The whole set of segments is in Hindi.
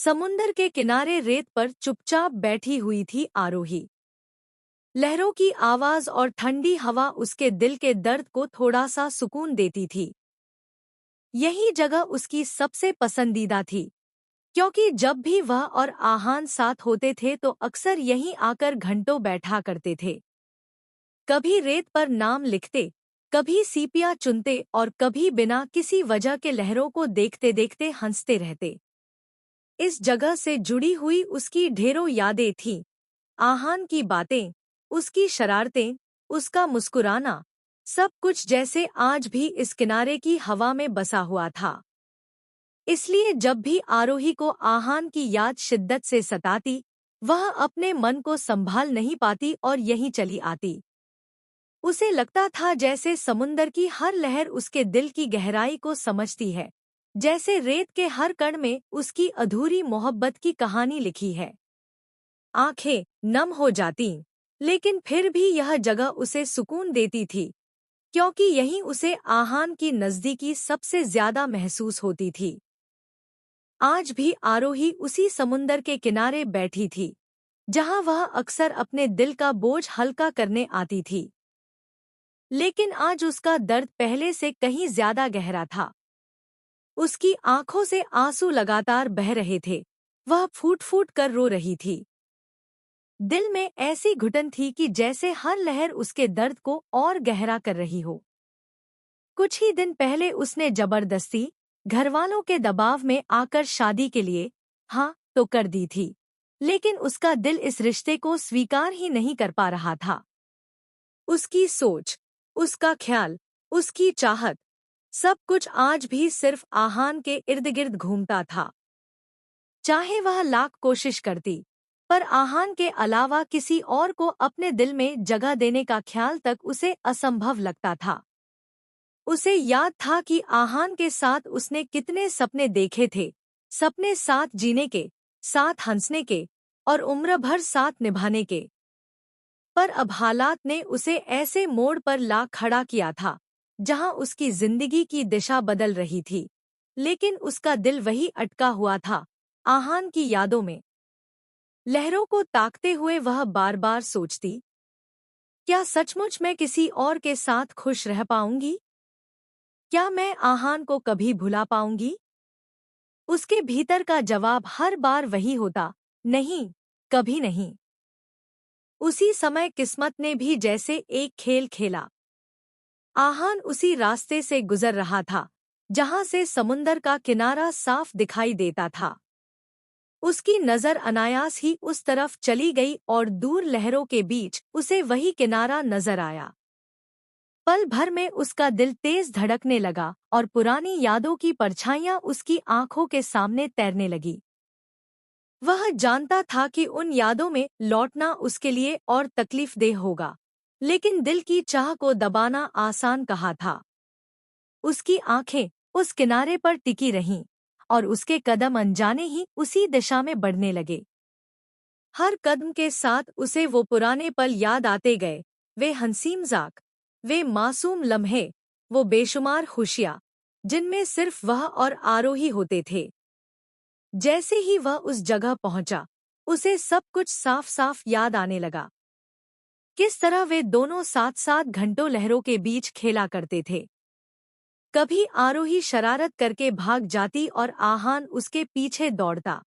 समुंदर के किनारे रेत पर चुपचाप बैठी हुई थी आरोही। लहरों की आवाज और ठंडी हवा उसके दिल के दर्द को थोड़ा सा सुकून देती थी। यही जगह उसकी सबसे पसंदीदा थी, क्योंकि जब भी वह और आहान साथ होते थे तो अक्सर यहीं आकर घंटों बैठा करते थे। कभी रेत पर नाम लिखते, कभी सीपियां चुनते और कभी बिना किसी वजह के लहरों को देखते देखते हंसते रहते। इस जगह से जुड़ी हुई उसकी ढेरों यादें थीं। आहान की बातें, उसकी शरारतें, उसका मुस्कुराना, सब कुछ जैसे आज भी इस किनारे की हवा में बसा हुआ था। इसलिए जब भी आरोही को आहान की याद शिद्दत से सताती, वह अपने मन को संभाल नहीं पाती और यहीं चली आती। उसे लगता था जैसे समुंदर की हर लहर उसके दिल की गहराई को समझती है, जैसे रेत के हर कण में उसकी अधूरी मोहब्बत की कहानी लिखी है। आंखें नम हो जातीं, लेकिन फिर भी यह जगह उसे सुकून देती थी, क्योंकि यहीं उसे आहान की नज़दीकी सबसे ज्यादा महसूस होती थी। आज भी आरोही उसी समुंदर के किनारे बैठी थी, जहां वह अक्सर अपने दिल का बोझ हल्का करने आती थी। लेकिन आज उसका दर्द पहले से कहीं ज्यादा गहरा था। उसकी आंखों से आंसू लगातार बह रहे थे, वह फूट फूट कर रो रही थी। दिल में ऐसी घुटन थी कि जैसे हर लहर उसके दर्द को और गहरा कर रही हो। कुछ ही दिन पहले उसने जबरदस्ती, घरवालों के दबाव में आकर शादी के लिए हाँ तो कर दी थी, लेकिन उसका दिल इस रिश्ते को स्वीकार ही नहीं कर पा रहा था। उसकी सोच, उसका ख्याल, उसकी चाहत, सब कुछ आज भी सिर्फ आहान के इर्द गिर्द घूमता था। चाहे वह लाख कोशिश करती, पर आहान के अलावा किसी और को अपने दिल में जगह देने का ख्याल तक उसे असंभव लगता था। उसे याद था कि आहान के साथ उसने कितने सपने देखे थे, सपने साथ जीने के, साथ हंसने के और उम्र भर साथ निभाने के। पर अब हालात ने उसे ऐसे मोड़ पर ला खड़ा किया था, जहां उसकी जिंदगी की दिशा बदल रही थी, लेकिन उसका दिल वही अटका हुआ था, आहान की यादों में। लहरों को ताकते हुए वह बार बार सोचती, क्या सचमुच मैं किसी और के साथ खुश रह पाऊंगी? क्या मैं आहान को कभी भुला पाऊंगी? उसके भीतर का जवाब हर बार वही होता, नहीं, कभी नहीं। उसी समय किस्मत ने भी जैसे एक खेल खेला। आहान उसी रास्ते से गुजर रहा था, जहां से समुंदर का किनारा साफ दिखाई देता था। उसकी नजर अनायास ही उस तरफ चली गई और दूर लहरों के बीच उसे वही किनारा नजर आया। पल भर में उसका दिल तेज धड़कने लगा और पुरानी यादों की परछाइयां उसकी आंखों के सामने तैरने लगी। वह जानता था कि उन यादों में लौटना उसके लिए और तकलीफदेह होगा, लेकिन दिल की चाह को दबाना आसान कहा था। उसकी आंखें उस किनारे पर टिकी रहीं और उसके कदम अनजाने ही उसी दिशा में बढ़ने लगे। हर कदम के साथ उसे वो पुराने पल याद आते गए, वे हंसी मजाक, वे मासूम लम्हे, वो बेशुमार खुशियाँ, जिनमें सिर्फ वह और आरोही होते थे। जैसे ही वह उस जगह पहुंचा, उसे सब कुछ साफ साफ याद आने लगा। किस तरह वे दोनों साथ साथ घंटों लहरों के बीच खेला करते थे। कभी आरोही शरारत करके भाग जाती और आहान उसके पीछे दौड़ता।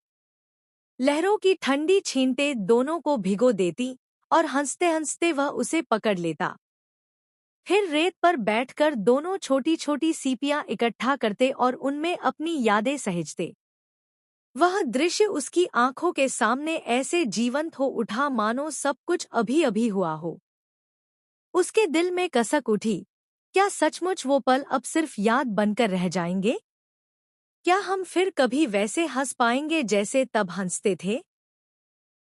लहरों की ठंडी छींटे दोनों को भिगो देती और हंसते हंसते वह उसे पकड़ लेता। फिर रेत पर बैठकर दोनों छोटी छोटी सीपियां इकट्ठा करते और उनमें अपनी यादें सहेजते। वह दृश्य उसकी आंखों के सामने ऐसे जीवंत हो उठा मानो सब कुछ अभी अभी हुआ हो। उसके दिल में कसक उठी, क्या सचमुच वो पल अब सिर्फ याद बनकर रह जाएंगे? क्या हम फिर कभी वैसे हंस पाएंगे जैसे तब हंसते थे?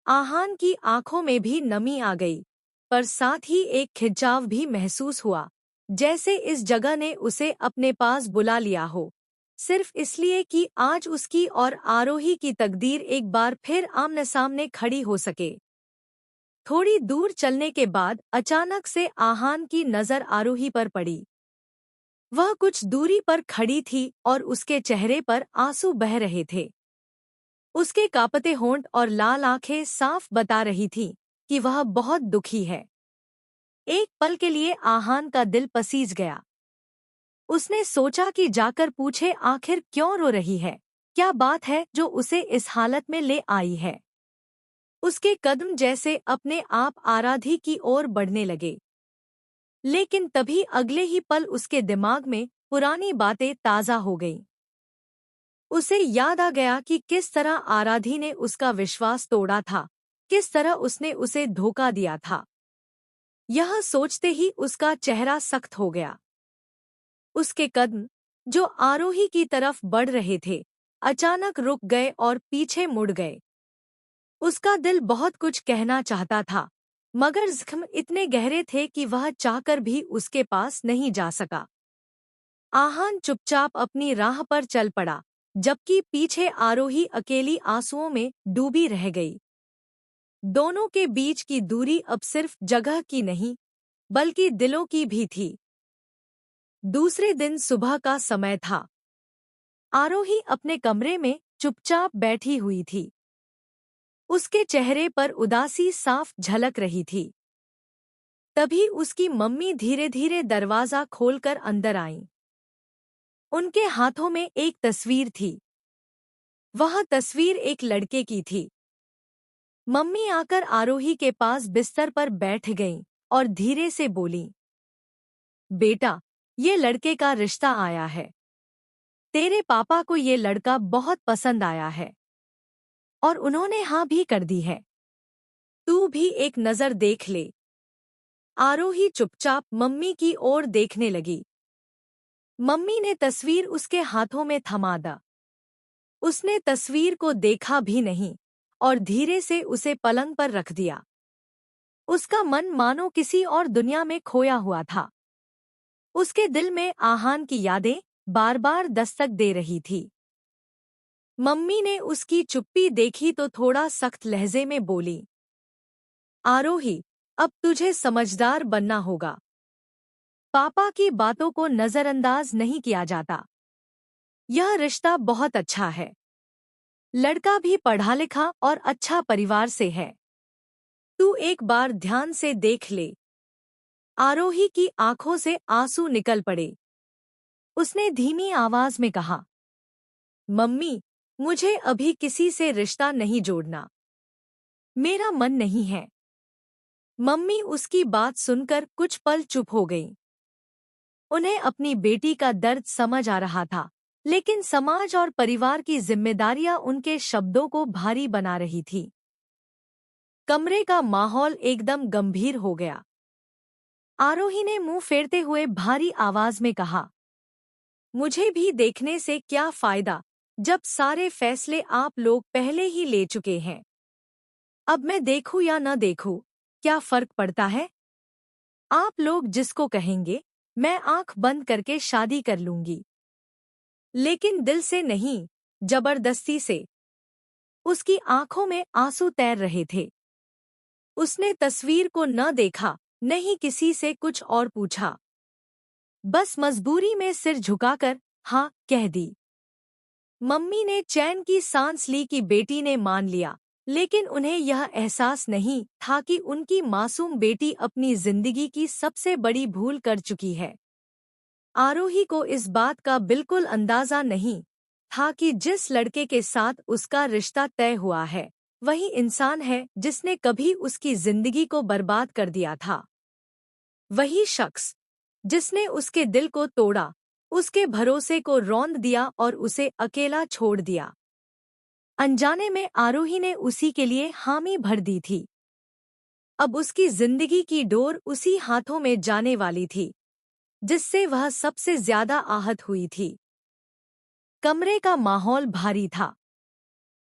आहान की आंखों में भी नमी आ गई, पर साथ ही एक खिंचाव भी महसूस हुआ, जैसे इस जगह ने उसे अपने पास बुला लिया हो, सिर्फ इसलिए कि आज उसकी और आरोही की तकदीर एक बार फिर आमने सामने खड़ी हो सके। थोड़ी दूर चलने के बाद अचानक से आहान की नजर आरोही पर पड़ी। वह कुछ दूरी पर खड़ी थी और उसके चेहरे पर आंसू बह रहे थे। उसके कांपते होंठ और लाल आंखें साफ बता रही थीं कि वह बहुत दुखी है। एक पल के लिए आहान का दिल पसीज गया। उसने सोचा कि जाकर पूछे आखिर क्यों रो रही है, क्या बात है जो उसे इस हालत में ले आई है। उसके कदम जैसे अपने आप आराधी की ओर बढ़ने लगे, लेकिन तभी अगले ही पल उसके दिमाग में पुरानी बातें ताज़ा हो गईं। उसे याद आ गया कि किस तरह आराधी ने उसका विश्वास तोड़ा था, किस तरह उसने उसे धोखा दिया था। यह सोचते ही उसका चेहरा सख्त हो गया। उसके कदम, जो आरोही की तरफ बढ़ रहे थे, अचानक रुक गए और पीछे मुड़ गए। उसका दिल बहुत कुछ कहना चाहता था, मगर जख्म इतने गहरे थे कि वह चाहकर भी उसके पास नहीं जा सका। आहान चुपचाप अपनी राह पर चल पड़ा, जबकि पीछे आरोही अकेली आंसुओं में डूबी रह गई। दोनों के बीच की दूरी अब सिर्फ जगह की नहीं, बल्कि दिलों की भी थी। दूसरे दिन सुबह का समय था। आरोही अपने कमरे में चुपचाप बैठी हुई थी। उसके चेहरे पर उदासी साफ झलक रही थी। तभी उसकी मम्मी धीरे धीरे दरवाजा खोलकर अंदर आईं। उनके हाथों में एक तस्वीर थी। वह तस्वीर एक लड़के की थी। मम्मी आकर आरोही के पास बिस्तर पर बैठ गईं और धीरे से बोलीं, बेटा, ये लड़के का रिश्ता आया है। तेरे पापा को ये लड़का बहुत पसंद आया है और उन्होंने हाँ भी कर दी है। तू भी एक नज़र देख ले। आरोही चुपचाप मम्मी की ओर देखने लगी। मम्मी ने तस्वीर उसके हाथों में थमा दा। उसने तस्वीर को देखा भी नहीं और धीरे से उसे पलंग पर रख दिया। उसका मन मानो किसी और दुनिया में खोया हुआ था। उसके दिल में आहान की यादें बार बार दस्तक दे रही थी। मम्मी ने उसकी चुप्पी देखी तो थोड़ा सख्त लहजे में बोली, आरोही, अब तुझे समझदार बनना होगा। पापा की बातों को नजरअंदाज नहीं किया जाता। यह रिश्ता बहुत अच्छा है। लड़का भी पढ़ा लिखा और अच्छा परिवार से है। तू एक बार ध्यान से देख ले। आरोही की आंखों से आंसू निकल पड़े। उसने धीमी आवाज में कहा, मम्मी, मुझे अभी किसी से रिश्ता नहीं जोड़ना। मेरा मन नहीं है। मम्मी उसकी बात सुनकर कुछ पल चुप हो गईं। उन्हें अपनी बेटी का दर्द समझ आ रहा था, लेकिन समाज और परिवार की जिम्मेदारियां उनके शब्दों को भारी बना रही थी। कमरे का माहौल एकदम गंभीर हो गया। आरोही ने मुंह फेरते हुए भारी आवाज में कहा, मुझे भी देखने से क्या फायदा, जब सारे फैसले आप लोग पहले ही ले चुके हैं। अब मैं देखूं या न देखूं, क्या फर्क पड़ता है? आप लोग जिसको कहेंगे, मैं आंख बंद करके शादी कर लूंगी, लेकिन दिल से नहीं, जबरदस्ती से। उसकी आंखों में आंसू तैर रहे थे। उसने तस्वीर को न देखा, न ही किसी से कुछ और पूछा। बस मजबूरी में सिर झुकाकर हाँ कह दी। मम्मी ने चैन की सांस ली कि बेटी ने मान लिया, लेकिन उन्हें यह एहसास नहीं था कि उनकी मासूम बेटी अपनी जिंदगी की सबसे बड़ी भूल कर चुकी है। आरोही को इस बात का बिल्कुल अंदाजा नहीं था कि जिस लड़के के साथ उसका रिश्ता तय हुआ है, वही इंसान है जिसने कभी उसकी जिंदगी को बर्बाद कर दिया था। वही शख्स जिसने उसके दिल को तोड़ा, उसके भरोसे को रौंद दिया और उसे अकेला छोड़ दिया। अनजाने में आरोही ने उसी के लिए हामी भर दी थी। अब उसकी जिंदगी की डोर उसी हाथों में जाने वाली थी, जिससे वह सबसे ज्यादा आहत हुई थी। कमरे का माहौल भारी था।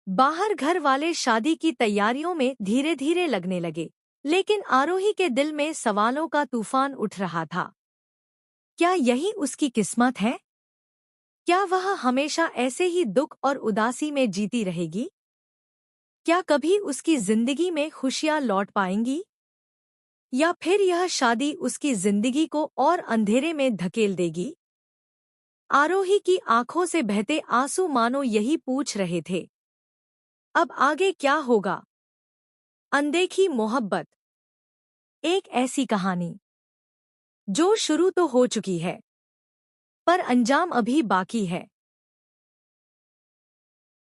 बाहर घर वाले शादी की तैयारियों में धीरे धीरे लगने लगे, लेकिन आरोही के दिल में सवालों का तूफान उठ रहा था। क्या यही उसकी किस्मत है? क्या वह हमेशा ऐसे ही दुख और उदासी में जीती रहेगी? क्या कभी उसकी जिंदगी में खुशियां लौट पाएंगी? या फिर यह शादी उसकी जिंदगी को और अंधेरे में धकेल देगी? आरोही की आंखों से बहते आंसू मानो यही पूछ रहे थे। अब आगे क्या होगा? अनदेखी मोहब्बत। एक ऐसी कहानी जो शुरू तो हो चुकी है, पर अंजाम अभी बाकी है।